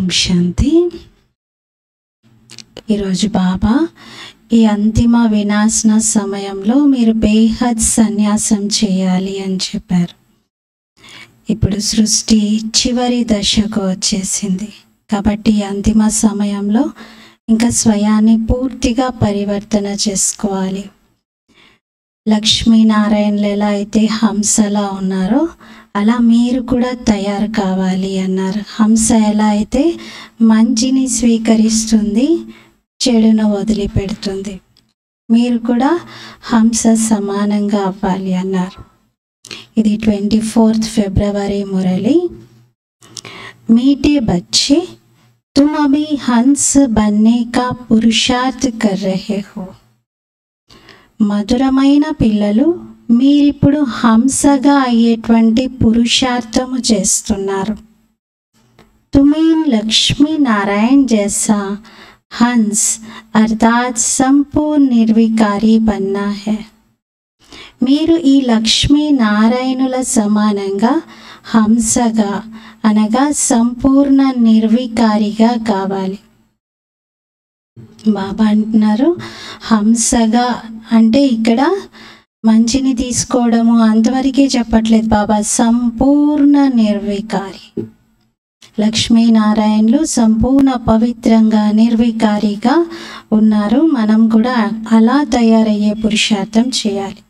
ఓం శాంతి. ఈరోజు బాబా ఈ అంతిమ వినాశన సమయంలో మీరు బేహద్ సన్యాసం చేయాలి అని చెప్పారు. ఇప్పుడు సృష్టి చివరి దశకు వచ్చేసింది కాబట్టి ఈ అంతిమ సమయంలో ఇంకా స్వయాన్ని పూర్తిగా పరివర్తన చేసుకోవాలి. లక్ష్మీనారాయణలు ఎలా అయితే హంసలా ఉన్నారో అలా మీరు కూడా తయారు కావాలి అన్నారు. హంస ఎలా అయితే మంచిని స్వీకరిస్తుంది, చెడును వదిలిపెడుతుంది, మీరు కూడా హంస సమానంగా అవ్వాలి అన్నారు. ఇది 24 ఫిబ్రవరి మురళి. मीठे बच्चे तुम अभी हंस बनने का पुरुषार्थ कर रहे हो. మధురమైన పిల్లలు మీరిప్పుడు హంసగా అయ్యేటువంటి పురుషార్థము చేస్తున్నారు. तुम्हें लक्ष्मी नारायण जैसा हंस अर्थात संपूर्ण निर्विकारी बनना है. మీరు ఈ లక్ష్మీ నారాయణుల సమానంగా హంసగా అనగా సంపూర్ణ నిర్వికారిగా కావాలి. బాబా అంటున్నారు హంసగా అంటే ఇక్కడ మంచిని తీసుకోవడము అంతవరకే చెప్పట్లేదు బాబా. సంపూర్ణ నిర్వికారి లక్ష్మీనారాయణులు సంపూర్ణ పవిత్రంగా నిర్వికారిగా ఉన్నారు. మనం కూడా అలా తయారయ్యే పురుషార్థం చేయాలి.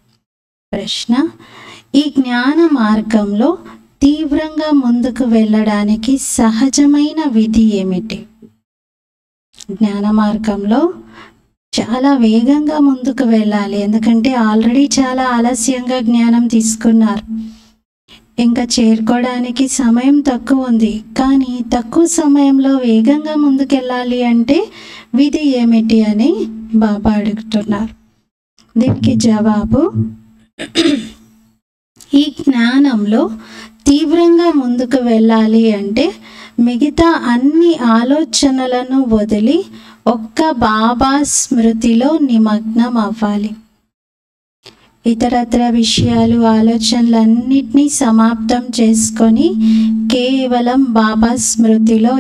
ప్రశ్న: ఈ జ్ఞాన మార్గంలో తీవ్రంగా ముందుకు వెళ్ళడానికి సహజమైన విధి ఏమిటి? జ్ఞాన మార్గంలో చాలా వేగంగా ముందుకు వెళ్ళాలి, ఎందుకంటే ఆల్రెడీ చాలా ఆలస్యంగా జ్ఞానం తీసుకున్నారు. ఇంకా చేరుకోవడానికి సమయం తక్కువ ఉంది, కానీ తక్కువ సమయంలో వేగంగా ముందుకెళ్ళాలి అంటే విధి ఏమిటి అని బాబా అడుగుతున్నారు. దీనికి జవాబు, ఈ జ్ఞానంలో తీవ్రంగా ముందుకు వెళ్ళాలి అంటే మిగతా అన్ని ఆలోచనలను వదిలి ఒక్క బాబా స్మృతిలో నిమగ్నం అవ్వాలి. ఇతరత్ర విషయాలు ఆలోచనలన్నిటినీ సమాప్తం చేసుకొని కేవలం బాబా స్మృతిలో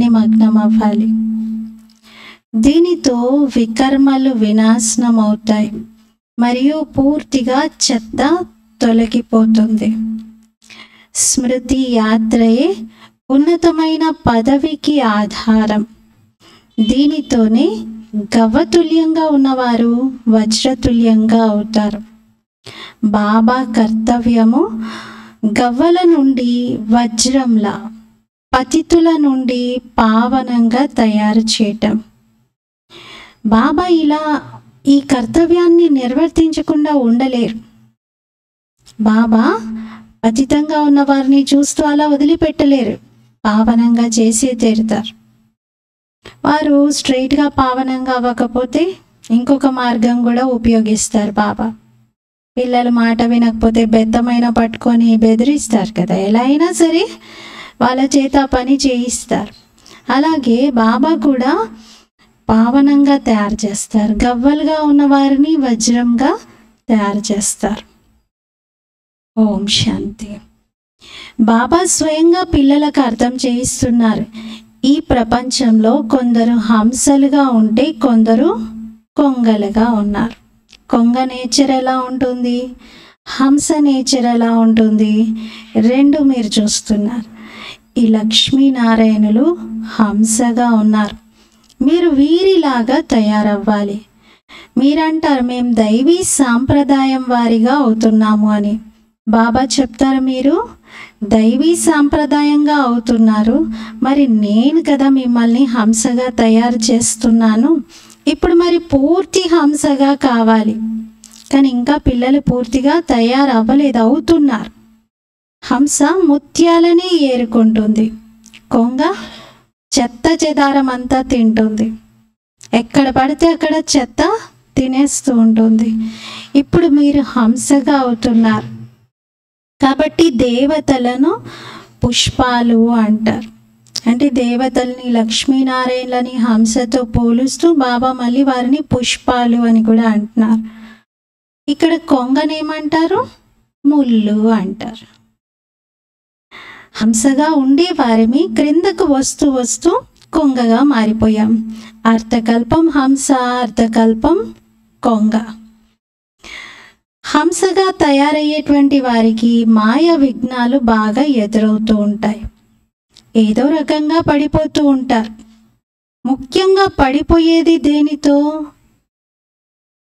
నిమగ్నం అవ్వాలి. దీనితో వికర్మలు వినాశనం అవుతాయి మరియు పూర్తిగా చెత్త తొలగిపోతుంది. స్మృతి యాత్రయే ఉన్నతమైన పదవికి ఆధారం. దీనితోనే గవ్వతుల్యంగా ఉన్నవారు వజ్రతుల్యంగా అవుతారు. బాబా కర్తవ్యము గవ్వల నుండి వజ్రంలా, పతితుల నుండి పావనంగా తయారు చేయటం. బాబా ఇలా ఈ కర్తవ్యాన్ని నిర్వర్తించకుండా ఉండలేరు. బాబా పతితంగా ఉన్న వారిని చూస్తూ అలా వదిలిపెట్టలేరు, పావనంగా చేసే తీరుతారు. వారు స్ట్రైట్గా పావనంగా అవ్వకపోతే ఇంకొక మార్గం కూడా ఉపయోగిస్తారు బాబా. పిల్లలు మాట వినకపోతే బెత్తమైన పట్టుకొని బెదిరిస్తారు కదా, ఎలా అయినా సరే వాళ్ళ చేత పని చేయిస్తారు. అలాగే బాబా కూడా పావనంగా తయారు చేస్తారు, గవ్వలుగా ఉన్న వారిని వజ్రంగా తయారు చేస్తారు. ఓం శాంతి. బాబా స్వయంగా పిల్లలకు అర్థం చేయిస్తున్నారు. ఈ ప్రపంచంలో కొందరు హంసలుగా ఉంటే కొందరు కొంగలుగా ఉన్నారు. కొంగ నేచర్ ఎలా ఉంటుంది, హంస నేచర్ ఎలా ఉంటుంది, రెండు మీరు చూస్తున్నారు. ఈ లక్ష్మీనారాయణులు హంసగా ఉన్నారు. మీరు వీరిలాగా తయారవ్వాలి. మీరంటారు మేము దైవీ సాంప్రదాయం వారిగా అవుతున్నాము అని. బాబా చెప్తారు మీరు దైవీ సాంప్రదాయంగా అవుతున్నారు, మరి నేను కదా మిమ్మల్ని హంసగా తయారు చేస్తున్నాను. ఇప్పుడు మరి పూర్తి హంసగా కావాలి, కానీ ఇంకా పిల్లలు పూర్తిగా తయారవ్వలేదు, అవుతున్నారు. హంస ముత్యాలని ఏరుకుంటుంది, కొంగ చెత్త చెదారం అంతా తింటుంది. ఎక్కడ పడితే అక్కడ చెత్త తినేస్తూ ఉంటుంది. ఇప్పుడు మీరు హంసగా అవుతున్నారు కాబట్టి దేవతలను పుష్పాలు అంటారు. అంటే దేవతల్ని లక్ష్మీనారాయణలని హంసతో పోలుస్తూ బాబా మళ్ళీ వారిని పుష్పాలు అని కూడా అంటున్నారు. ఇక్కడ కొంగనేమంటారు, ముళ్ళు అంటారు. హంసగా ఉండే వారిని క్రిందకు వస్తూ వస్తూ కొంగగా మారిపోయాం. అర్థకల్పం హంస, అర్థకల్పం కొంగ. హంసగా తయారయ్యేటువంటి వారికి మాయ విఘ్నాలు బాగా ఎదురవుతూ ఉంటాయి. ఏదో రకంగా పడిపోతూ ఉంటారు. ముఖ్యంగా పడిపోయేది దేనితో?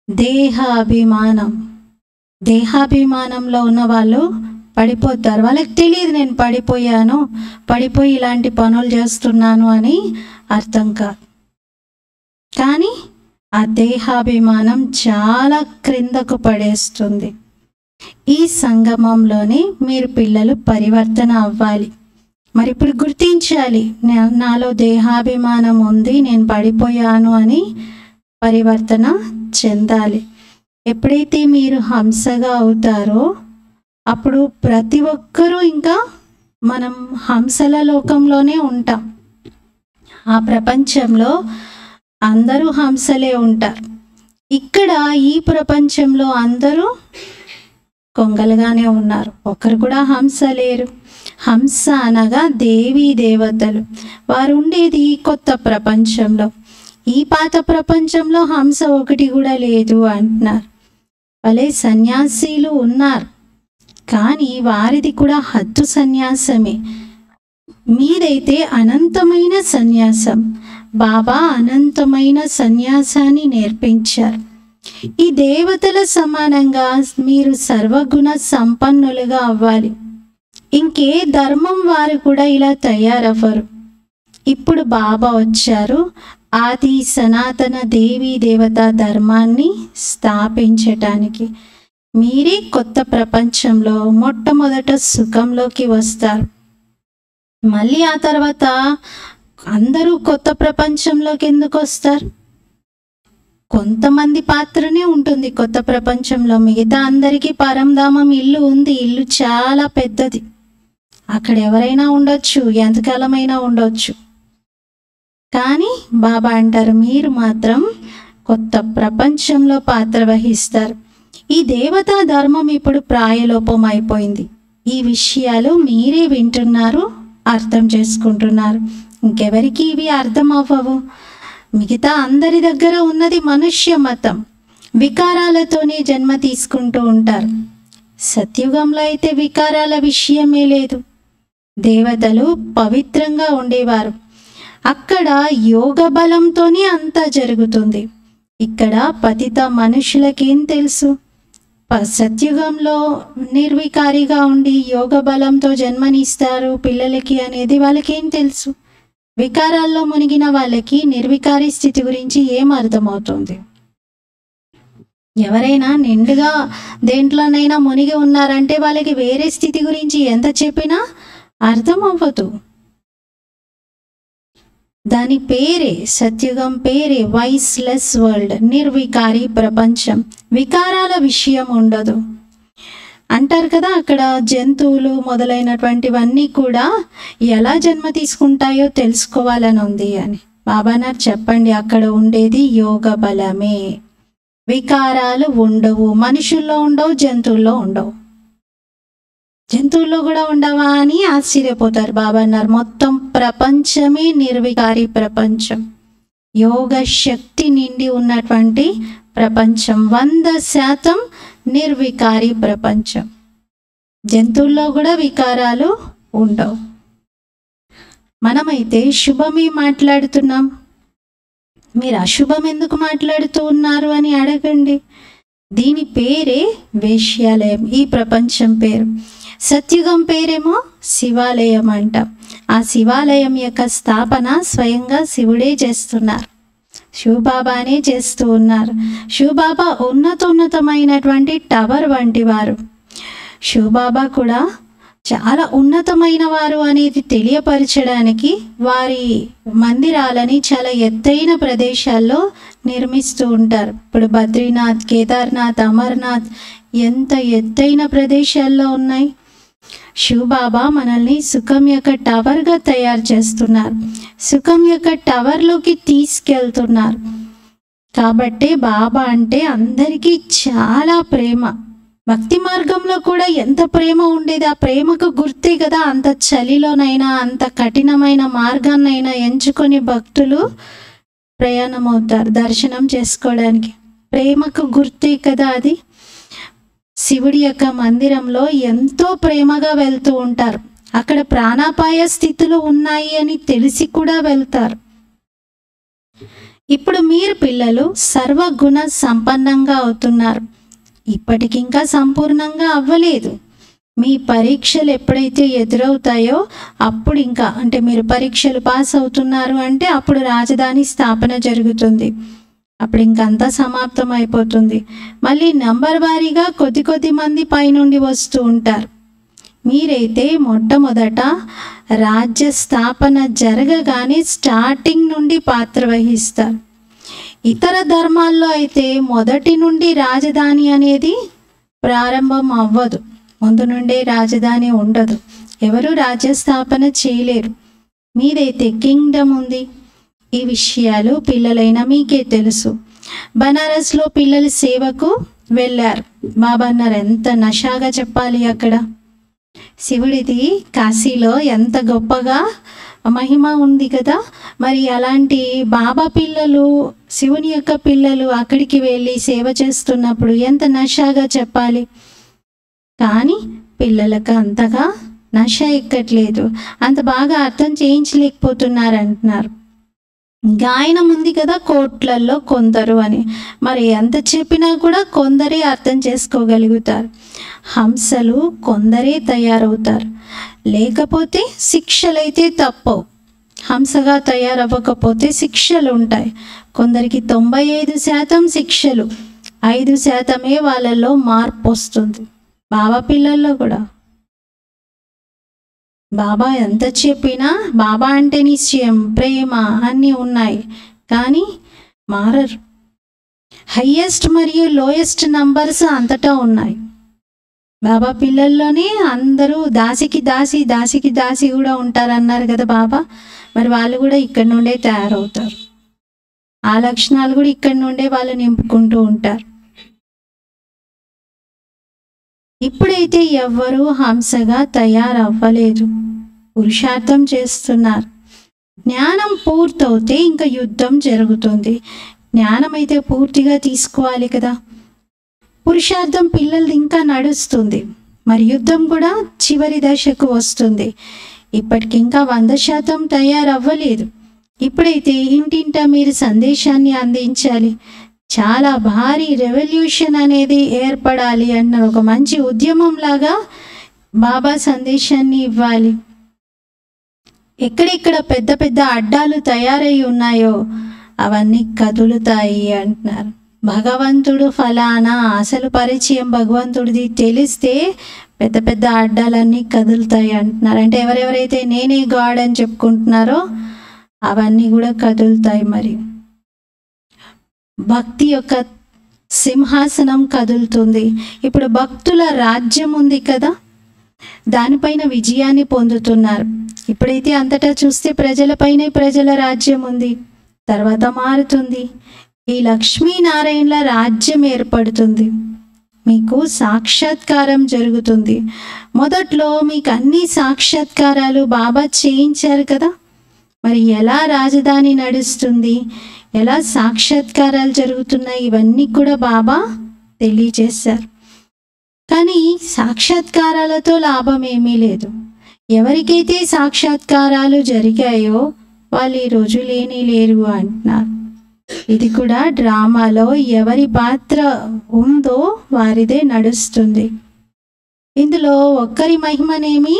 దేహాభిమానం. దేహాభిమానంలో ఉన్న వాళ్ళు పడిపోతారు. వాళ్ళకి తెలియదు నేను పడిపోయి ఇలాంటి పనులు చేస్తున్నాను అని అర్థం కాదు. కానీ ఆ దేహాభిమానం చాలా క్రిందకు పడేస్తుంది. ఈ సంగమంలోనే మీరు పిల్లలు పరివర్తన అవ్వాలి. మరి ఇప్పుడు గుర్తించాలి, నాలో దేహాభిమానం ఉంది, నేను పడిపోయాను అని పరివర్తన చెందాలి. ఎప్పుడైతే మీరు హంసగా అవుతారో అప్పుడు ప్రతి ఒక్కరూ ఇంకా మనం హంసల లోకంలోనే ఉంటాం. ఆ ప్రపంచంలో అందరూ హంసలే ఉంటారు. ఇక్కడ ఈ ప్రపంచంలో అందరూ కొంగలుగానే ఉన్నారు. ఒకరు కూడా హంస లేరు. హంస అనగా దేవీ దేవతలు. వారు ఉండేది కొత్త ప్రపంచంలో. ఈ పాత ప్రపంచంలో హంస ఒకటి కూడా లేదు అంటున్నారు. భలే సన్యాసీలు ఉన్నారు, కానీ వారిది కూడా హద్దు సన్యాసమే. మీదైతే అనంతమైన సన్యాసం. బాబా అనంతమైన సన్యాసాన్ని నేర్పించారు. ఈ దేవతల సమానంగా మీరు సర్వగుణ సంపన్నులుగా అవ్వాలి. ఇంకే ధర్మం వారు కూడా ఇలా తయారవ్వరు. ఇప్పుడు బాబా వచ్చారు ఆది సనాతన దేవీ దేవతా ధర్మాన్ని స్థాపించటానికి. మీరే కొత్త ప్రపంచంలో మొట్టమొదట సుఖంలోకి వస్తారు. మళ్ళీ ఆ తర్వాత అందరూ కొత్త ప్రపంచంలోకి ఎందుకు వస్తారు? కొంతమంది పాత్రనే ఉంటుంది కొత్త ప్రపంచంలో. మిగతా అందరికీ పరంధామం ఇల్లు ఉంది. ఇల్లు చాలా పెద్దది. అక్కడ ఎవరైనా ఉండొచ్చు, ఎంతకాలమైనా ఉండొచ్చు. కానీ బాబా అంటారు మీరు మాత్రం కొత్త ప్రపంచంలో పాత్ర వహిస్తారు. ఈ దేవతా ధర్మం ఇప్పుడు ప్రాయలోపం అయిపోయింది. ఈ విషయాలు మీరే వింటున్నారు, అర్థం చేసుకుంటున్నారు. ఇంకెవరికి ఇవి అర్థం అవ్వవు. మిగతా అందరి దగ్గర ఉన్నది మనుష్య మతం. వికారాలతోనే జన్మ తీసుకుంటూ ఉంటారు. సత్యుగంలో అయితే వికారాల విషయమే లేదు. దేవతలు పవిత్రంగా ఉండేవారు. అక్కడ యోగ బలంతోనే అంతా జరుగుతుంది. ఇక్కడ పతిత మనుషులకేం తెలుసు? సత్యుగంలో నిర్వికారిగా ఉండి యోగ బలంతో జన్మనిస్తారు పిల్లలకి అనేది వాళ్ళకేం తెలుసు? వికారాల్లో మునిగిన వాళ్ళకి నిర్వికారి స్థితి గురించి ఏం అర్థమవుతుంది? ఎవరైనా నిండుగా దేంట్లోనైనా మునిగి ఉన్నారంటే వాళ్ళకి వేరే స్థితి గురించి ఎంత చెప్పినా అర్థం అవ్వదు. దాని పేరే, సత్యుగం పేరే వైస్లెస్ వరల్డ్, నిర్వికారి ప్రపంచం. వికారాల విషయం ఉండదు అంటారు కదా. అక్కడ జంతువులు మొదలైనటువంటివన్నీ కూడా ఎలా జన్మ తీసుకుంటాయో తెలుసుకోవాలని ఉంది అని బాబానార్ చెప్పండి. అక్కడ ఉండేది యోగ బలమే. వికారాలు ఉండవు. మనుషుల్లో ఉండవు, జంతువుల్లో ఉండవు. జంతువుల్లో కూడా ఉండవా అని ఆశ్చర్యపోతారు బాబా అన్నారు. మొత్తం ప్రపంచమే నిర్వికారి ప్రపంచం. యోగ శక్తి నిండి ఉన్నటువంటి ప్రపంచం. 100% నిర్వికారి ప్రపంచం. జంతువుల్లో కూడా వికారాలు ఉండవు. మనమైతే శుభమే మాట్లాడుతున్నాం. మీరు అశుభం ఎందుకు మాట్లాడుతూ ఉన్నారు అని అడగండి. దీని పేరే వేశ్యాలయం. ఈ ప్రపంచం పేరు. సత్యుగం పేరేమో శివాలయం అంట. ఆ శివాలయం యొక్క స్థాపన స్వయంగా శివుడే చేస్తున్నారు. శివబాబానే చేస్తూ ఉన్నారు. శివబాబా ఉన్నతమైనటువంటి టవర్ వంటి వారు. శివబాబా కూడా చాలా ఉన్నతమైన వారు అనేది తెలియపరచడానికి వారి మందిరాలని చాలా ఎత్తైన ప్రదేశాల్లో నిర్మిస్తూ ఉంటారు. ఇప్పుడు బద్రీనాథ్, కేదార్నాథ్, అమర్నాథ్ ఎంత ఎత్తైన ప్రదేశాల్లో ఉన్నాయి. శివబాబా మనల్ని సుఖం యొక్క టవర్గా తయారు చేస్తున్నారు. సుఖం యొక్క టవర్లోకి తీసుకెళ్తున్నారు. కాబట్టే బాబా అంటే అందరికీ చాలా ప్రేమ. భక్తి మార్గంలో కూడా ఎంత ప్రేమ ఉండేది. ఆ ప్రేమకు గుర్తే కదా అంత చలిలోనైనా అంత కఠినమైన మార్గాన్నైనా ఎంచుకొని భక్తులు ప్రయాణం అవుతారు దర్శనం చేసుకోవడానికి. ప్రేమకు గుర్తే కదా అది. శివుడి యొక్క మందిరంలో ఎంతో ప్రేమగా వెళ్తూ ఉంటారు. అక్కడ ప్రాణాపాయ స్థితులు ఉన్నాయి అని తెలిసి కూడా వెళ్తారు. ఇప్పుడు మీరు పిల్లలు సర్వగుణ సంపన్నంగా అవుతున్నారు. ఇప్పటికింకా సంపూర్ణంగా అవ్వలేదు. మీ పరీక్షలు ఎప్పుడైతే ఎదురవుతాయో అప్పుడు ఇంకా అంటే మీరు పరీక్షలు పాస్ అవుతున్నారు అంటే అప్పుడు రాజధాని స్థాపన జరుగుతుంది. అప్పుడు ఇంకంతా సమాప్తం అయిపోతుంది. మళ్ళీ నంబర్ వారీగా కొద్ది మంది పైనుండి వస్తూ ఉంటారు. మీరైతే మొట్టమొదట రాజ్య స్థాపన జరగగానే స్టార్టింగ్ నుండి పాత్ర వహిస్తారు. ఇతర ధర్మాల్లో అయితే మొదటి నుండి రాజధాని అనేది ప్రారంభం అవ్వదు. ముందు నుండే రాజధాని ఉండదు. ఎవరు రాజ్యస్థాపన చేయలేరు. మీదైతే కింగ్డమ్ ఉంది. ఈ విషయాలు పిల్లలైనా మీకే తెలుసు. బనారస్లో పిల్లలు సేవకు వెళ్ళారు. బాబా అన్నారు ఎంత నషాగా చెప్పాలి అక్కడ. శివుడిది కాశీలో ఎంత గొప్పగా మహిమ ఉంది కదా. మరి అలాంటి బాబా పిల్లలు శివుని యొక్క పిల్లలు అక్కడికి వెళ్ళి సేవ చేస్తున్నప్పుడు ఎంత నషాగా చెప్పాలి. కానీ పిల్లలకు అంతగా నష ఎక్కట్లేదు. అంత బాగా అర్థం చేయించలేకపోతున్నారు అంటున్నారు. గాయనం ఉంది కదా కోట్లల్లో కొందరు అని. మరి ఎంత చెప్పినా కూడా కొందరే అర్థం చేసుకోగలుగుతారు. హంసలు కొందరే తయారవుతారు. లేకపోతే శిక్షలైతే తప్పవు. హంసగా తయారవ్వకపోతే శిక్షలు ఉంటాయి. కొందరికి 95% శిక్షలు, 5% వాళ్ళల్లో మార్పు వస్తుంది. బాబా పిల్లల్లో కూడా బాబా ఎంత చెప్పినా బాబా అంటే నిశ్చయం ప్రేమ అన్నీ ఉన్నాయి కానీ మారరు. హయ్యెస్ట్ మరియు లోయెస్ట్ నంబర్స్ అంతటా ఉన్నాయి. బాబా పిల్లల్లోనే అందరూ దాసికి దాసి కూడా ఉంటారన్నారు కదా బాబా. మరి వాళ్ళు కూడా ఇక్కడి నుండే తయారవుతారు. ఆ లక్షణాలు కూడా ఇక్కడి నుండే వాళ్ళు నింపుకుంటూ ఉంటారు. ఇప్పుడైతే ఎవ్వరూ హంసగా తయారవ్వలేదు, పురుషార్థం చేస్తున్నారు. జ్ఞానం పూర్తవుతే ఇంకా యుద్ధం జరుగుతుంది. జ్ఞానం అయితే పూర్తిగా తీసుకోవాలి కదా. పురుషార్థం పిల్లలది ఇంకా నడుస్తుంది. మరి యుద్ధం కూడా చివరి దశకు వస్తుంది. ఇప్పటికి ఇంకా 100% తయారవ్వలేదు. ఇప్పుడైతే ఇంటింటా మీరు సందేశాన్ని అందించాలి. చాలా భారీ రెవల్యూషన్ అనేది ఏర్పడాలి అన్న ఒక మంచి ఉద్యమం లాగా బాబా సందేశాన్ని ఇవ్వాలి. ఎక్కడెక్కడ పెద్ద పెద్ద అడ్డాలు తయారై ఉన్నాయో అవన్నీ కదులుతాయి అంటున్నారు. భగవంతుడు ఫలానా అసలు పరిచయం భగవంతుడిది తెలిస్తే పెద్ద పెద్ద అడ్డాలన్నీ కదులుతాయి అంటున్నారు. అంటే ఎవరెవరైతే నేనే గాడ్ అని చెప్పుకుంటున్నారో అవన్నీ కూడా కదులుతాయి. మరి భక్తి యొక్క సింహాసనం కదులుతుంది. ఇప్పుడు భక్తుల రాజ్యం ఉంది కదా, దానిపైన విజయాన్ని పొందుతున్నారు. ఇప్పుడైతే అంతటా చూస్తే ప్రజలపైనే ప్రజల రాజ్యం ఉంది. తర్వాత మారుతుంది. ఈ లక్ష్మీనారాయణల రాజ్యం ఏర్పడుతుంది. మీకు సాక్షాత్కారం జరుగుతుంది. మొదట్లో మీకు అన్ని సాక్షాత్కారాలు బాబా చేయించారు కదా. మరి ఎలా రాజధాని నడుస్తుంది, ఎలా సాక్షాత్కారాలు జరుగుతున్నాయి, ఇవన్నీ కూడా బాబా తెలియజేశారు. కానీ సాక్షాత్కారాలతో లాభం ఏమీ లేదు. ఎవరికైతే సాక్షాత్కారాలు జరిగాయో వాళ్ళు ఈరోజు లేరు అంటున్నారు. ఇది కూడా డ్రామాలో ఎవరి పాత్ర ఉందో వారిదే నడుస్తుంది. ఇందులో ఒక్కరి మహిమనేమి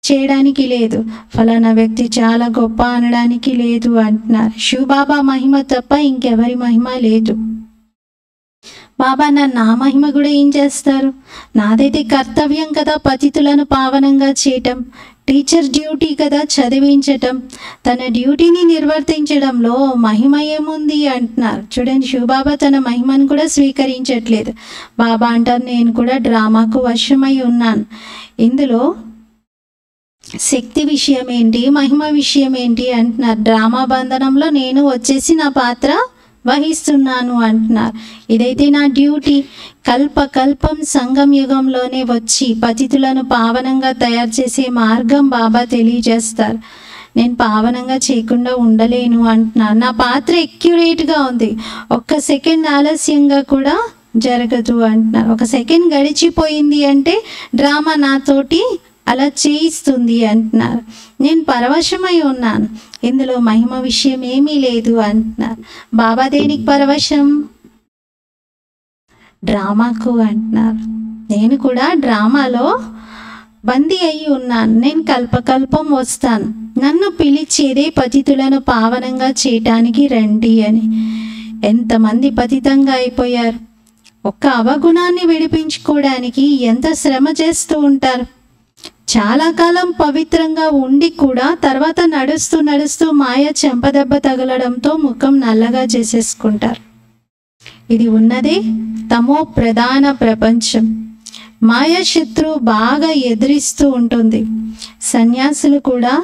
చేయడానికి లేదు. ఫలానా వ్యక్తి చాలా గొప్ప అనడానికి లేదు అంటున్నారు. శివబాబా మహిమ తప్ప ఇంకెవరి మహిమ లేదు. బాబా నా మహిమ కూడా ఏం చేస్తారు? నాదైతే కర్తవ్యం కదా పతితులను పావనంగా చేయటం. టీచర్ డ్యూటీ కదా చదివించటం. తన డ్యూటీని నిర్వర్తించడంలో మహిమ ఏముంది అంటున్నారు. చూడండి, శివబాబా తన మహిమను కూడా స్వీకరించట్లేదు. బాబా అంటారు నేను కూడా డ్రామాకు వశమై ఉన్నాను. ఇందులో శక్తి విషయం ఏంటి, మహిమ విషయం ఏంటి అంటున్నారు. డ్రామా బంధనంలో నేను వచ్చేసి నా పాత్ర వహిస్తున్నాను అంటున్నారు. ఇదైతే నా డ్యూటీ. కల్పకల్పం సంగం యుగంలోనే వచ్చి పతితులను పావనంగా తయారు చేసే మార్గం బాబా తెలియజేస్తారు. నేను పావనంగా చేయకుండా ఉండలేను అంటున్నారు. నా పాత్ర ఎక్యురేట్గా ఉంది, ఒక్క సెకండ్ ఆలస్యంగా కూడా జరగదు అంటున్నారు. ఒక సెకండ్ గడిచిపోయింది అంటే డ్రామా నాతోటి అలా చేయిస్తుంది అంటున్నారు. నేను పరవశమై ఉన్నాను, ఇందులో మహిమ విషయం ఏమీ లేదు అంటున్నారు. బాబా దేనికి పరవశం? డ్రామాకు అంటున్నారు. నేను కూడా డ్రామాలో బందీ అయి ఉన్నాను. నేను కల్పకల్పం వస్తాను, నన్ను పిలిచేదే పతితులను పావనంగా చేయటానికి రండి అని. ఎంతమంది పతితంగా అయిపోయారు. ఒక్క అవగుణాన్ని విడిపించుకోవడానికి ఎంత శ్రమ చేస్తూ ఉంటారు. చాలా కాలం పవిత్రంగా ఉండి కూడా తర్వాత నడుస్తూ నడుస్తూ మాయ చెంపదెబ్బ తగలడంతో ముఖం నల్లగా చేసేసుకుంటారు. ఇది ఉన్నదే తమో ప్రధాన ప్రపంచం. మాయ శత్రువు బాగా ఎదిరిస్తూ ఉంటుంది. సన్యాసులు కూడా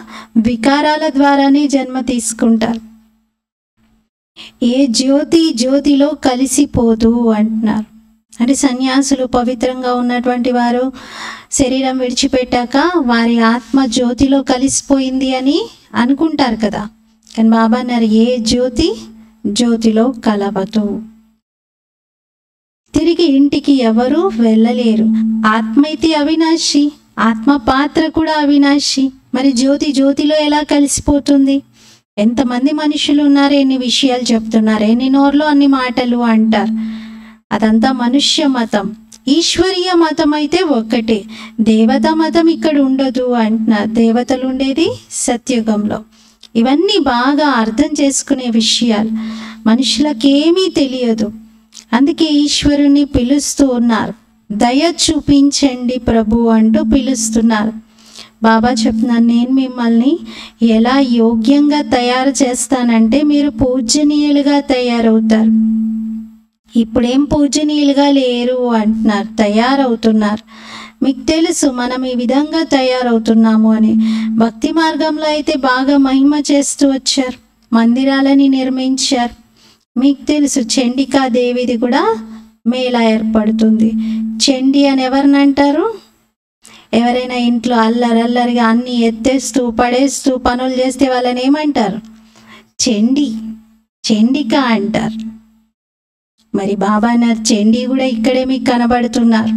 వికారాల ద్వారానే జన్మ తీసుకుంటారు. ఏ జ్యోతి జ్యోతిలో కలిసిపోదు అంటున్నారు. అంటే సన్యాసులు పవిత్రంగా ఉన్నటువంటి వారు శరీరం విడిచిపెట్టాక వారి ఆత్మ జ్యోతిలో కలిసిపోయింది అని అనుకుంటారు కదా. కానీ బాబా అన్నారు, ఏ జ్యోతి జ్యోతిలో కలవదు. తిరిగి ఇంటికి ఎవరు వెళ్ళలేరు. ఆత్మ అయితే అవినాశి, ఆత్మ పాత్ర కూడా అవినాశి. మరి జ్యోతి జ్యోతిలో ఎలా కలిసిపోతుంది? ఎంతమంది మనుషులు ఉన్నారు, ఎన్ని విషయాలు చెప్తున్నారు, ఎన్ని నోర్లో అన్ని మాటలు అంటారు. అదంతా మనుష్య మతం. ఈశ్వరీయ మతం అయితే ఒక్కటే. దేవతా మతం ఇక్కడ ఉండదు అంటున్నారు. దేవతలు ఉండేది సత్యుగంలో. ఇవన్నీ బాగా అర్థం చేసుకునే విషయాలు. మనుషులకేమీ తెలియదు. అందుకే ఈశ్వరుని పిలుస్తూ ఉన్నారు. దయ చూపించండి ప్రభు అంటూ పిలుస్తున్నారు. బాబా చెప్తున్నాను, నేను మిమ్మల్ని ఎలా యోగ్యంగా తయారు చేస్తానంటే మీరు పూజనీయులుగా తయారవుతారు. ఇప్పుడేం పూజనీయులుగా లేరు అంటున్నారు, తయారవుతున్నారు. మీకు తెలుసు మనం ఈ విధంగా తయారవుతున్నాము అని. భక్తి మార్గంలో అయితే బాగా మహిమ చేస్తూ వచ్చారు, మందిరాలని నిర్మించారు. మీకు తెలుసు చండికాదేవిది కూడా మేళా ఏర్పడుతుంది. చండి అని ఎవరిని అంటారు? ఎవరైనా ఇంట్లో అల్లరల్లరిగా అన్నీ ఎత్తేస్తూ పడేస్తూ పనులు చేస్తే వాళ్ళని ఏమంటారు? చండిక అంటారు. మరి బాబా అన్నారు, చండి కూడా ఇక్కడే మీకు కనబడుతున్నారు.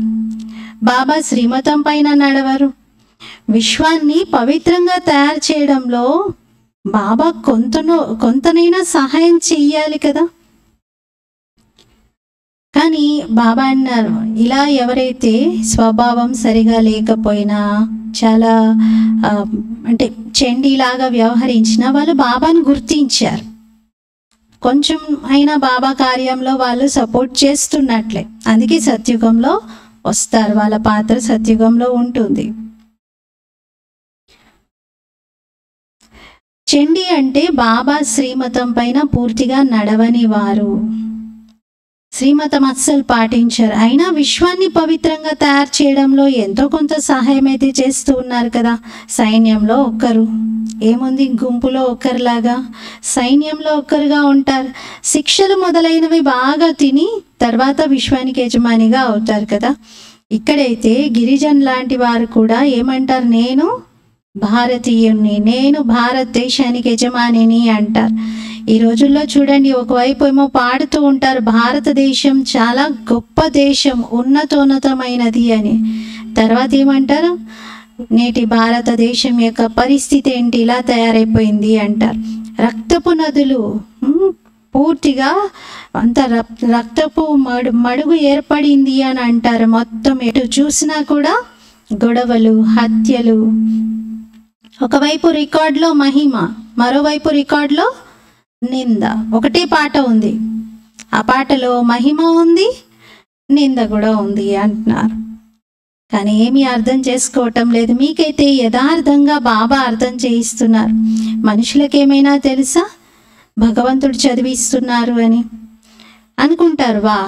బాబా శ్రీమతం పైన నడవరు. విశ్వాన్ని పవిత్రంగా తయారు చేయడంలో బాబా కొంతనైనా సహాయం చెయ్యాలి కదా. కానీ బాబా అన్నారు, ఇలా ఎవరైతే స్వభావం సరిగా లేకపోయినా, చాలా అంటే చండీలాగా వ్యవహరించిన వాళ్ళు బాబాను గుర్తించారు. కొంచెం అయినా బాబా కార్యంలో వాళ్ళు సపోర్ట్ చేస్తున్నట్లే. అందుకే సత్యుగంలో వస్తారు, వాళ్ళ పాత్ర సత్యుగంలో ఉంటుంది. చండి అంటే బాబా శ్రీమతం పైన పూర్తిగా నడవని వారు. శ్రీమతం అస్సలు పాటించారు. అయినా విశ్వాన్ని పవిత్రంగా తయారు చేయడంలో ఎంతో కొంత సహాయం అయితే చేస్తూ ఉన్నారు కదా. సైన్యంలో ఒక్కరు ఏముంది, గుంపులో ఒక్కరిలాగా సైన్యంలో ఒక్కరుగా ఉంటారు. శిక్షలు మొదలైనవి బాగా తిని తర్వాత విశ్వానికి యజమానిగా అవుతారు కదా. ఇక్కడైతే గిరిజన్ లాంటి వారు కూడా ఏమంటారు, నేను భారతీయుణ్ణి, నేను భారతదేశానికి యజమానిని అంటారు. ఈ రోజుల్లో చూడండి, ఒకవైపు ఏమో పాడుతూ ఉంటారు భారతదేశం చాలా గొప్ప దేశం, ఉన్నతోన్నతమైనది అని. తర్వాత ఏమంటారు, నేటి భారతదేశం యొక్క పరిస్థితి ఏంటి, ఇలా తయారైపోయింది అంటారు. రక్తపు నదులు పూర్తిగా అంత రక్తపు మడుగు ఏర్పడింది అని అంటారు. మొత్తం ఎటు చూసినా కూడా గొడవలు, హత్యలు. ఒకవైపు రికార్డులో మహిమ, మరోవైపు రికార్డులో నింద. ఒకటే పాట ఉంది, ఆ పాటలో మహిమ ఉంది, నింద కూడా ఉంది అంటున్నారు. కానీ ఏమీ అర్థం చేసుకోవటం లేదు. మీకైతే యథార్థంగా బాబా అర్థం చేయిస్తున్నారు. మనుషులకేమైనా తెలుసా భగవంతుడు చదివిస్తున్నారు అని అనుకుంటారు, వా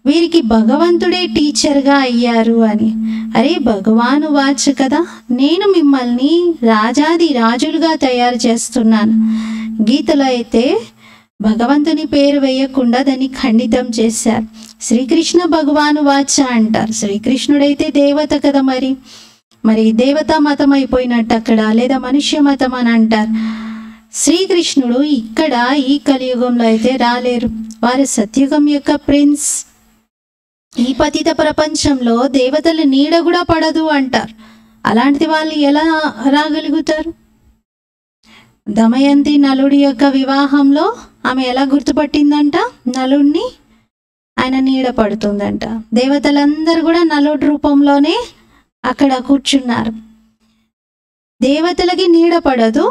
వీరికి భగవంతుడే టీచర్గా అయ్యారు అని. అరే భగవాను వాచ్ కదా, నేను మిమ్మల్ని రాజాది రాజులుగా తయారు చేస్తున్నాను. గీతలో అయితే భగవంతుని పేరు వేయకుండా దాన్ని ఖండితం చేశారు. శ్రీకృష్ణ భగవాను వాచ అంటారు. శ్రీకృష్ణుడైతే దేవత కదా, మరి దేవతా మతం అయిపోయినట్టు అక్కడ, లేదా మనుష్య మతం అని అంటారు. శ్రీకృష్ణుడు ఇక్కడ ఈ కలియుగంలో అయితే రాలేరు. వారు సత్యుగం యొక్క ప్రిన్స్. ఈ పతిత ప్రపంచంలో దేవతల నీడ కూడా పడదు అంటారు. అలాంటి వాళ్ళు ఎలా రాగలుగుతారు? దమయంతి నలుడి యొక్క వివాహంలో ఆమె ఎలా గుర్తుపట్టిందంట? నలుడిని, ఆయన నీడ పడుతుందంట. దేవతలందరూ కూడా నలుడి రూపంలోనే అక్కడ కూర్చున్నారు. దేవతలకి నీడ పడదు,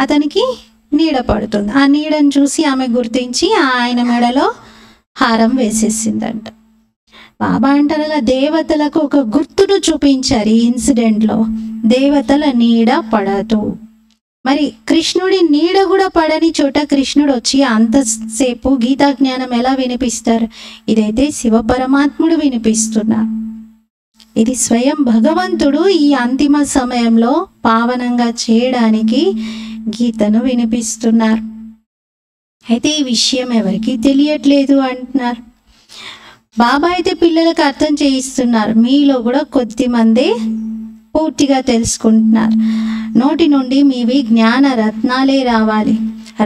అతనికి నీడ పడుతుంది. ఆ నీడను చూసి ఆమె గుర్తించి ఆయన మెడలో హారం వేసేసిందంట. బాబా అంటారు అలా దేవతలకు ఒక గుర్తును చూపించారు. ఈ ఇన్సిడెంట్లో దేవతల నీడ పడదు. మరి కృష్ణుడి నీడ కూడా పడని చోట కృష్ణుడు వచ్చి అంతసేపు గీతా జ్ఞానం ఎలా వినిపిస్తారు? ఇదైతే శివ పరమాత్ముడు వినిపిస్తున్నారు. ఇది స్వయం భగవంతుడు ఈ అంతిమ సమయంలో పావనంగా చేయడానికి గీతను వినిపిస్తున్నారు. అయితే ఈ విషయం ఎవరికి తెలియట్లేదు అంటున్నారు. బాబా అయితే పిల్లలకు అర్థం చేయిస్తున్నారు. మీలో కూడా కొద్దిమంది పూర్తిగా తెలుసుకుంటున్నారు. నోటి నుండి మీవి జ్ఞాన రత్నాలే రావాలి,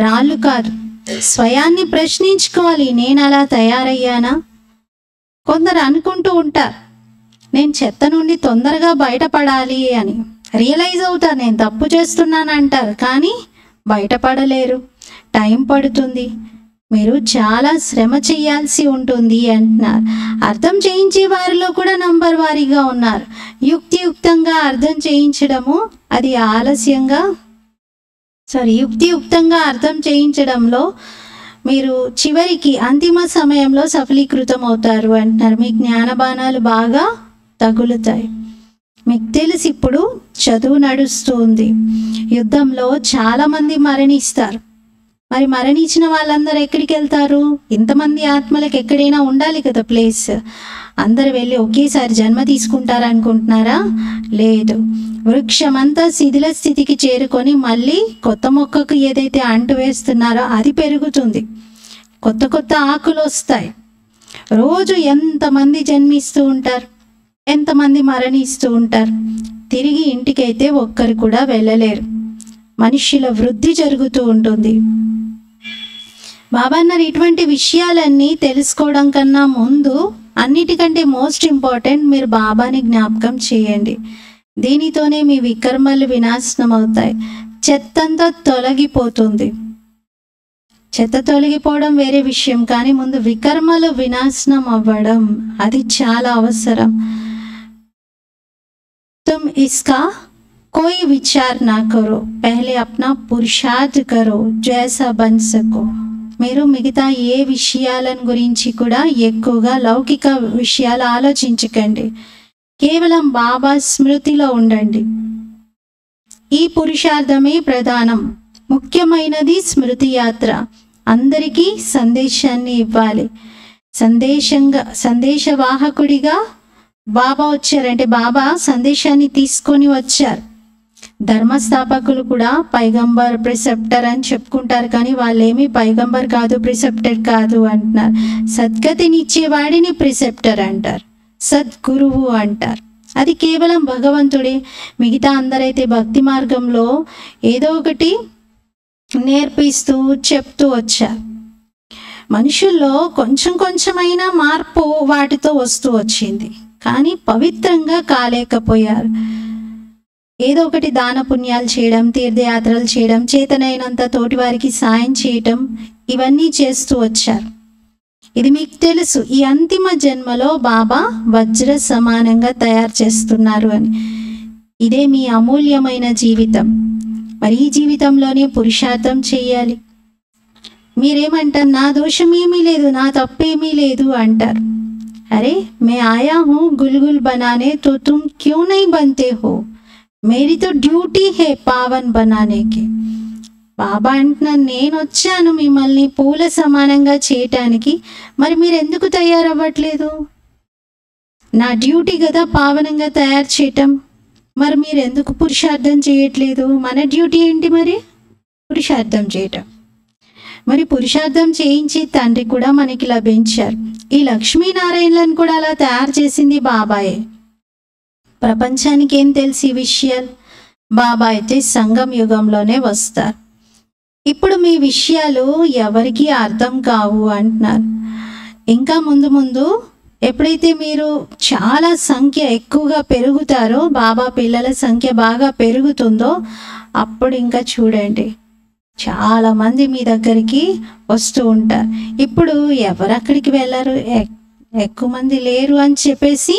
రాళ్ళు కాదు. స్వయాన్ని ప్రశ్నించుకోవాలి. నేను అలా తయారయ్యానా? కొందరు అనుకుంటూ ఉంటారు నేను చెత్త నుండి తొందరగా బయటపడాలి అని. రియలైజ్ అవుతారు నేను తప్పు చేస్తున్నాను అంటారు, కానీ బయటపడలేరు. టైం పడుతుంది, మీరు చాలా శ్రమ చేయాల్సి ఉంటుంది అంటున్నారు. అర్థం చేయించే వారిలో కూడా నంబర్ వారీగా ఉన్నారు. యుక్తియుక్తంగా అర్థం చేయించడము అది యుక్తియుక్తంగా అర్థం చేయించడంలో మీరు చివరికి అంతిమ సమయంలో సఫలీకృతం అవుతారు అంటున్నారు. మీ జ్ఞానబాణాలు బాగా తగులుతాయి. మీకు తెలిసి ఇప్పుడు చదువు నడుస్తుంది. యుద్ధంలో చాలామంది మరణిస్తారు. మరి మరణించిన వాళ్ళందరూ ఎక్కడికి వెళ్తారు? ఇంతమంది ఆత్మలకు ఎక్కడైనా ఉండాలి కదా ప్లేస్. అందరు వెళ్ళి ఒకేసారి జన్మ తీసుకుంటారనుకుంటున్నారా? లేదు. వృక్షమంతా శిథిల స్థితికి చేరుకొని మళ్ళీ కొత్త మొక్కకు ఏదైతే అంటు వేస్తున్నారో అది పెరుగుతుంది. కొత్త కొత్త ఆకులు వస్తాయి. రోజు ఎంతమంది జన్మిస్తూ ఉంటారు, ఎంతమంది మరణిస్తూ ఉంటారు. తిరిగి ఇంటికైతే ఒక్కరు కూడా వెళ్ళలేరు. మనుష్యుల వృద్ధి జరుగుతూ ఉంటుంది. బాబా అన్నారు ఇటువంటి విషయాలన్నీ తెలుసుకోవడం కన్నా ముందు అన్నిటికంటే మోస్ట్ ఇంపార్టెంట్ మీరు బాబాని జ్ఞాపకం చేయండి. దీనితోనే మీ వికర్మలు వినాశనం అవుతాయి. చెత్తంతా తొలగిపోతుంది. చెత్త తొలగిపోవడం వేరే విషయం, కానీ ముందు వికర్మలు వినాశనం అవ్వడం అది చాలా అవసరం. తుమ్ ఇస్కా कोई विचार ना करो, पहले अपना पुरुषार्थ करो जैसा बन सको. మీరు మిగతా ఏ విషయాలను గురించి కూడా ఎక్కువగా లౌకిక విషయాలు ఆలోచించకండి. కేవలం బాబా స్మృతిలో ఉండండి. ఈ పురుషార్థమే ప్రధానం. ముఖ్యమైనది స్మృతి యాత్ర. అందరికీ సందేశాన్ని ఇవ్వాలి. సందేశవాహకుడిగా బాబా వచ్చారంటే బాబా సందేశాన్ని తీసుకొని వచ్చారు. ధర్మస్థాపకులు కూడా పైగంబర్ ప్రిసెప్టర్ అని చెప్పుకుంటారు, కానీ వాళ్ళేమీ పైగంబర్ కాదు, ప్రిసెప్టర్ కాదు అంటున్నారు. సద్గతినిచ్చేవాడిని ప్రిసెప్టర్ అంటారు, సద్గురువు అంటారు. అది కేవలం భగవంతుడే. మిగతా అందరైతే భక్తి మార్గంలో ఏదో ఒకటి నేర్పిస్తూ చెప్తూ వచ్చారు. మనుషుల్లో కొంచెం కొంచెమైనా మార్పు వాటితో వస్తూ వచ్చింది, కానీ పవిత్రంగా కాలేకపోయారు. ఏదో ఒకటి దాన పుణ్యాలు చేయడం, తీర్థయాత్రలు చేయడం, చేతనైనంత తోటి వారికి సాయం చేయటం, ఇవన్నీ చేస్తూ వచ్చారు. ఇది మీకు తెలుసు. ఈ అంతిమ జన్మలో బాబా వజ్ర సమానంగా తయారు చేస్తున్నారు అని. ఇదే మీ అమూల్యమైన జీవితం. మరి ఈ జీవితంలోనే పురుషార్థం చేయాలి. మీరేమంటారు? నా దోషం ఏమీ లేదు, నా తప్పేమీ లేదు అంటారు. అరే మే ఆయా హూ గుల్గుల్ బనానే తో తుమ్ క్యూ నహీ బంతే హో, మేరీ తో డ్యూటీ హే పావన్ బనానేకి. బాబా అంటున్నాను నేను వచ్చాను మిమ్మల్ని పూల సమానంగా చేయటానికి, మరి మీరు ఎందుకు తయారవ్వట్లేదు? నా డ్యూటీ కదా పావనంగా తయారు చేయటం, మరి మీరు ఎందుకు పురుషార్థం చేయట్లేదు? మన డ్యూటీ ఏంటి మరి? పురుషార్థం చేయటం. మరి పురుషార్థం చేయించి తండ్రి కూడా మనకి లభించారు. ఈ లక్ష్మీనారాయణలను కూడా అలా తయారు చేసింది బాబాయే. ప్రపంచానికి ఏం తెలిసి విషయాలు? బాబా అయితే సంగం యుగంలోనే వస్తారు. ఇప్పుడు మీ విషయాలు ఎవరికి అర్థం కావు అంటున్నారు. ఇంకా ముందు ముందు ఎప్పుడైతే మీరు చాలా సంఖ్య ఎక్కువగా పెరుగుతారో, బాబా పిల్లల సంఖ్య బాగా పెరుగుతుందో, అప్పుడు ఇంకా చూడండి చాలామంది మీ దగ్గరికి వస్తూ ఉంటారు. ఇప్పుడు ఎవరు అక్కడికి వెళ్ళరు, ఎక్కువ మంది లేరు అని చెప్పేసి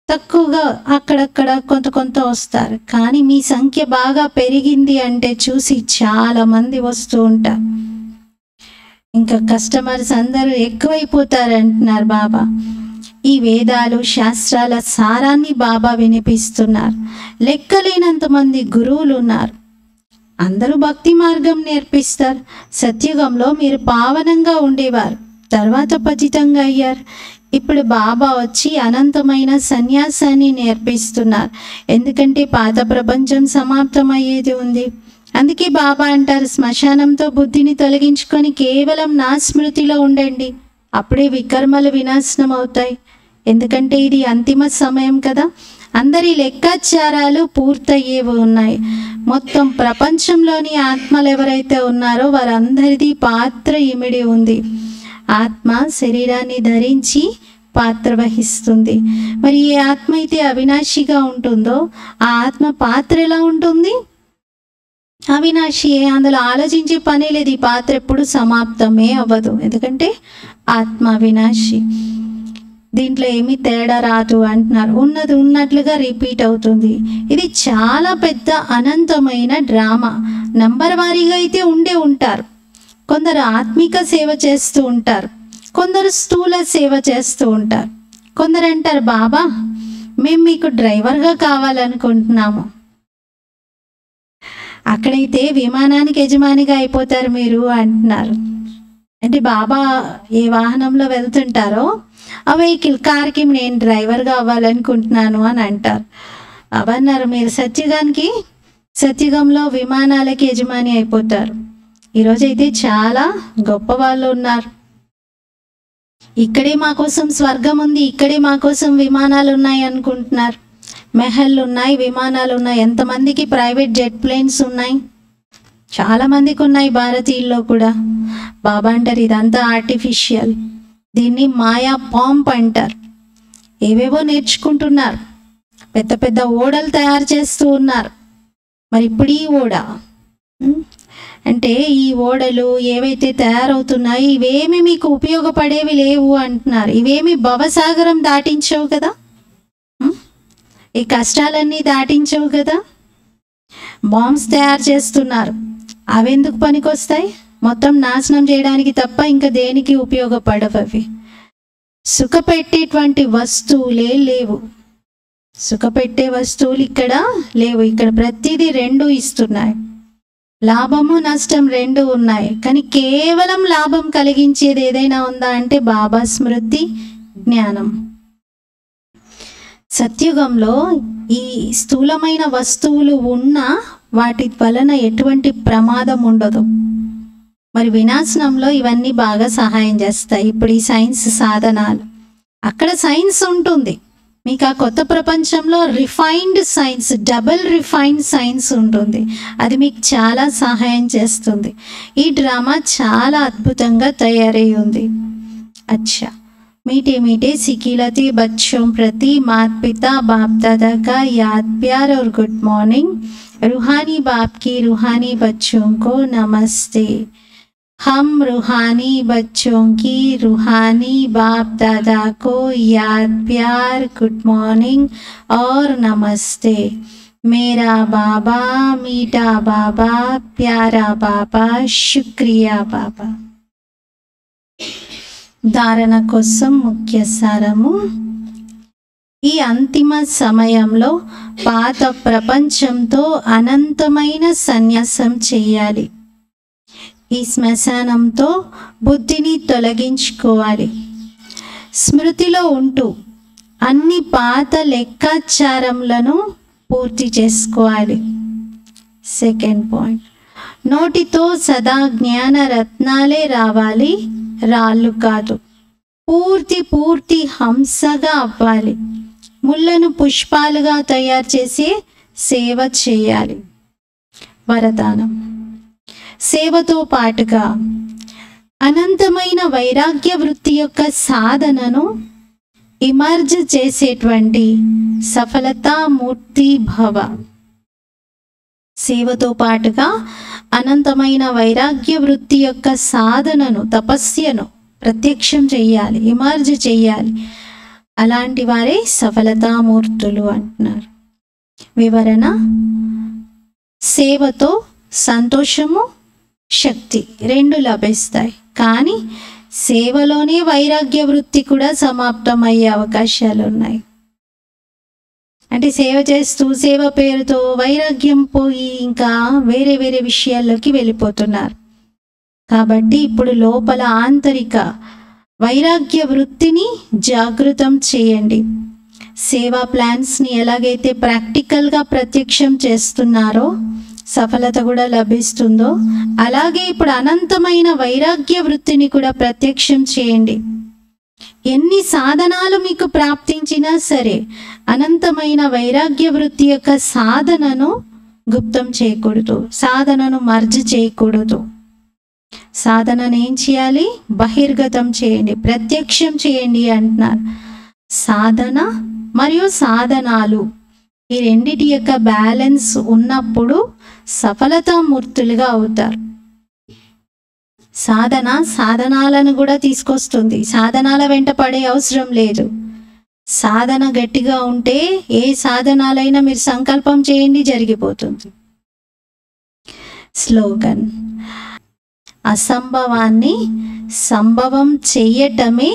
తక్కువగా అక్కడక్కడ కొంత వస్తారు. కానీ మీ సంఖ్య బాగా పెరిగింది అంటే చూసి చాలామంది వస్తూ ఉంటారు. ఇంకా కస్టమర్స్ అందరూ ఎక్కువైపోతారు అంటున్నారు బాబా. ఈ వేదాలు శాస్త్రాల సారాన్ని బాబా వినిపిస్తున్నారు. లెక్కలేనంత మంది గురువులు ఉన్నారు. అందరూ భక్తి మార్గం నేర్పిస్తారు. సత్యుగంలో మీరు పావనంగా ఉండేవారు, తర్వాత పతితంగా అయ్యారు. ఇప్పుడు బాబా వచ్చి అనంతమైన సన్యాసాన్ని నేర్పిస్తున్నారు. ఎందుకంటే పాత ప్రపంచం సమాప్తమయ్యేది ఉంది. అందుకే బాబా అంటారు, శ్మశానంతో బుద్ధిని తొలగించుకొని కేవలం నా స్మృతిలో ఉండండి, అప్పుడే వికర్మలు వినాశనం అవుతాయి. ఎందుకంటే ఇది అంతిమ సమయం కదా. అందరి లెక్కాచారాలు పూర్తయ్యేవి ఉన్నాయి. మొత్తం ప్రపంచంలోని ఆత్మలు ఎవరైతే ఉన్నారో వారందరిది పాత్ర ఇమిడి ఉంది. ఆత్మ శరీరాన్ని ధరించి పాత్ర వహిస్తుంది. మరి ఏ ఆత్మ అయితే అవినాశిగా ఉంటుందో ఆ ఆత్మ పాత్ర ఎలా ఉంటుంది? అవినాశి. అందులో ఆలోచించే పని లేదు. ఈ పాత్ర ఎప్పుడు సమాప్తమే అవ్వదు, ఎందుకంటే ఆత్మ అవినాశి. దీంట్లో ఏమీ తేడా రాదు అంటున్నారు. ఉన్నది ఉన్నట్లుగా రిపీట్ అవుతుంది. ఇది చాలా పెద్ద అనంతమైన డ్రామా. నంబర్ వారీగా అయితే ఉంటారు. కొందరు ఆత్మిక సేవ చేస్తూ ఉంటారు, కొందరు స్థూల సేవ చేస్తూ ఉంటారు. కొందరు అంటారు, బాబా మేము మీకు డ్రైవర్గా కావాలనుకుంటున్నాము. అక్కడైతే విమానానికి యజమానిగా అయిపోతారు మీరు అంటున్నారు. అంటే బాబా ఏ వాహనంలో వెళ్తుంటారో ఆ వెహికల్ కార్కి నేను డ్రైవర్గా అవ్వాలనుకుంటున్నాను అని అంటారు. బాబా అన్నారు, మీరు సత్యుగంలో విమానాలకి యజమాని అయిపోతారు. ఈరోజైతే చాలా గొప్ప వాళ్ళు ఉన్నారు. ఇక్కడే మా కోసం స్వర్గం ఉంది, ఇక్కడే మా కోసం విమానాలు ఉన్నాయి అనుకుంటున్నారు. మెహల్ ఉన్నాయి, విమానాలు ఉన్నాయి. ఎంతమందికి ప్రైవేట్ జెట్ ప్లేన్స్ ఉన్నాయి? చాలామందికి ఉన్నాయి, భారతీయుల్లో కూడా. బాబా అంటారు, ఇదంతా ఆర్టిఫిషియల్, దీన్ని మాయా పాంప్ అంటారు. ఏవేవో నేర్చుకుంటున్నారు, పెద్ద పెద్ద ఓడలు తయారు చేస్తూ ఉన్నారు. మరి ఇప్పుడు ఈ ఓడ అంటే ఈ ఓడలు ఏవైతే తయారవుతున్నాయి ఇవేమి మీకు ఉపయోగపడేవి లేవు అంటున్నారు. ఇవేమి భవసాగరం దాటించవు కదా, ఈ కష్టాలన్నీ దాటించవు కదా. బాంబ్స్ తయారు చేస్తున్నారు, అవి ఎందుకు పనికొస్తాయి? మొత్తం నాశనం చేయడానికి తప్ప ఇంకా దేనికి ఉపయోగపడవు. అవి సుఖపెట్టేటువంటి వస్తువులే లేవు. సుఖపెట్టే వస్తువులు ఇక్కడ లేవు. ఇక్కడ ప్రతిదీ రెండు ఇస్తున్నాయి. లాభము నష్టం రెండు ఉన్నాయి. కానీ కేవలం లాభం కలిగించేది ఏదైనా ఉందా అంటే బాబా స్మృతి, జ్ఞానం. సత్యుగంలో ఈ స్థూలమైన వస్తువులు ఉన్నా వాటి వలన ఎటువంటి ప్రమాదం ఉండదు. మరి వినాశనంలో ఇవన్నీ బాగా సహాయం చేస్తాయి. ఇప్పుడు ఈ సైన్స్ సాధనాలు, అక్కడ సైన్స్ ఉంటుంది. మీకు ఆ కొత్త ప్రపంచంలో refined science, double refined science ఉంటుంది. అది మీకు చాలా సహాయం చేస్తుంది. ఈ డ్రామా చాలా అద్భుతంగా తయారై ఉంది. అచ్చా, मीठे मीठे सिखिलती बच्चों प्रति माता पिता बाप दादा का याद प्यार और गुड मॉर्निंग। रूहानी बाप की रूहानी बच्चों को नमस्ते। हम रूहानी बच्चों की रूहानी बाप दादा को याद प्यार गुड मॉर्निंग और नमस्ते। मेरा बाबा मीठा बाबा प्यारा बाबा शुक्रिया बाबा। ధారణ కోసం ముఖ్య సారము. ఈ అంతిమ సమయంలో పాత ప్రపంచంతో అనంతమైన సన్యాసం చేయాలి. ఈ శ్మశానంతో బుద్ధిని తొలగించుకోవాలి. స్మృతిలో ఉంటూ అన్ని పాత లెక్కాచారములను పూర్తి చేసుకోవాలి. సెకండ్ పాయింట్, నోటితో సదా జ్ఞాన రత్నాలే రావాలి, రాళ్ళు కాదు. పూర్తి హంసగా అవ్వాలి. ముళ్ళను పుష్పాలుగా తయారు చేసి సేవ చేయాలి. వరదానం. సేవతో పాటుగా అనంతమైన వైరాగ్య వృత్తి యొక్క సాధనను ఇమర్జ్ చేసేటువంటి సఫలతామూర్తి భవ. సేవతో పాటుగా అనంతమైన వైరాగ్య వృత్తి యొక్క సాధనను, తపస్యను ప్రత్యక్షం చెయ్యాలి, ఇమర్జ్ చెయ్యాలి. అలాంటి వారే సఫలతామూర్తులు అంటున్నారు. వివరణ. సేవతో సంతోషము, శక్తి రెండు లభిస్తాయి. కానీ సేవలోనే వైరాగ్య వృత్తి కూడా సమాప్తమయ్యే అవకాశాలు ఉన్నాయి. అంటే సేవ చేస్తూ సేవ పేరుతో వైరాగ్యం పోయి ఇంకా వేరే వేరే విషయాల్లోకి వెళ్ళిపోతున్నారు. కాబట్టి ఇప్పుడు లోపల ఆంతరిక వైరాగ్య వృత్తిని జాగృతం చేయండి. సేవా ప్లాన్స్ని ఎలాగైతే ప్రాక్టికల్గా ప్రత్యక్షం చేస్తున్నారో సఫలత కూడా లభిస్తుందో, అలాగే ఇప్పుడు అనంతమైన వైరాగ్య వృత్తిని కూడా ప్రత్యక్షం చేయండి. ఎన్ని సాధనాలు మీకు ప్రాప్తించినా సరే అనంతమైన వైరాగ్య వృత్తి యొక్క సాధనను గుప్తం చేయకూడదు, సాధనను మర్జ్ చేయకూడదు. సాధనను ఏం చేయాలి? బహిర్గతం చేయండి, ప్రత్యక్షం చేయండి అంటున్నారు. సాధన మరియు సాధనాలు ఈ రెండిటి యొక్క బ్యాలెన్స్ ఉన్నప్పుడు సఫలతామూర్తులుగా అవుతారు. సాధన సాధనాలను కూడా తీసుకొస్తుంది. సాధనాల వెంట పడే అవసరం లేదు. సాధన గట్టిగా ఉంటే ఏ సాధనాలైనా మీరు సంకల్పం చేయండి, జరిగిపోతుంది. స్లోగన్. అసంభవాన్ని సంభవం చెయ్యటమే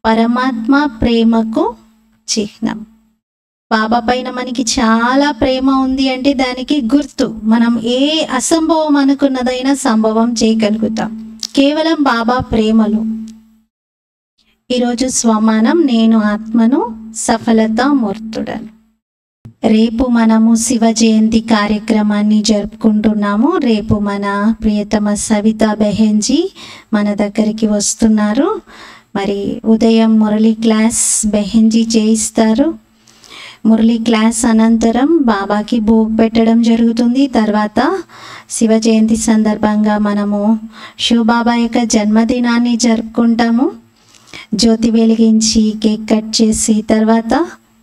పరమాత్మ ప్రేమకు చిహ్నం. బాబా పైన మనకి చాలా ప్రేమ ఉంది అంటే దానికి గుర్తు. మనం ఏ అసంభవం అనుకున్నదైనా సంభవం చేయగలుగుతాం కేవలం బాబా ప్రేమలో. ఈరోజు స్వమానం. నేను ఆత్మను, సఫలతామూర్తుడను. రేపు మనము శివ జయంతి కార్యక్రమాన్ని జరుపుకుంటున్నాము. రేపు మన ప్రియతమ సవితా బెహెన్జీ మన దగ్గరికి వస్తున్నారు. మరి ఉదయం మురళీ క్లాస్ బెహెన్జీ చేయిస్తారు. మురళీ క్లాస్ అనంతరం బాబాకి భోగ్ పెట్టడం జరుగుతుంది. తర్వాత శివ జయంతి సందర్భంగా మనము శివబాబా యొక్క జన్మదినాన్ని జరుపుకుంటాము. జ్యోతి వెలిగించి కేక్ కట్ చేసి తర్వాత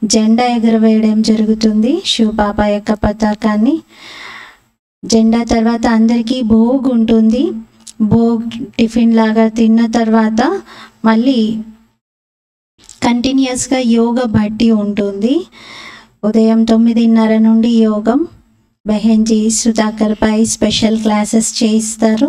జెండా ఎగురవేయడం జరుగుతుంది. శివబాబా యొక్క పతాకాన్ని. జెండా తర్వాత అందరికీ భోగ్ ఉంటుంది. భోగ్ టిఫిన్ లాగా తిన్న తర్వాత మళ్ళీ కంటిన్యూస్గా యోగ భట్టి ఉంటుంది. ఉదయం 9:30 నుండి యోగం. బెహెన్జీ సుధాకర్ పై స్పెషల్ క్లాసెస్ చేయిస్తారు.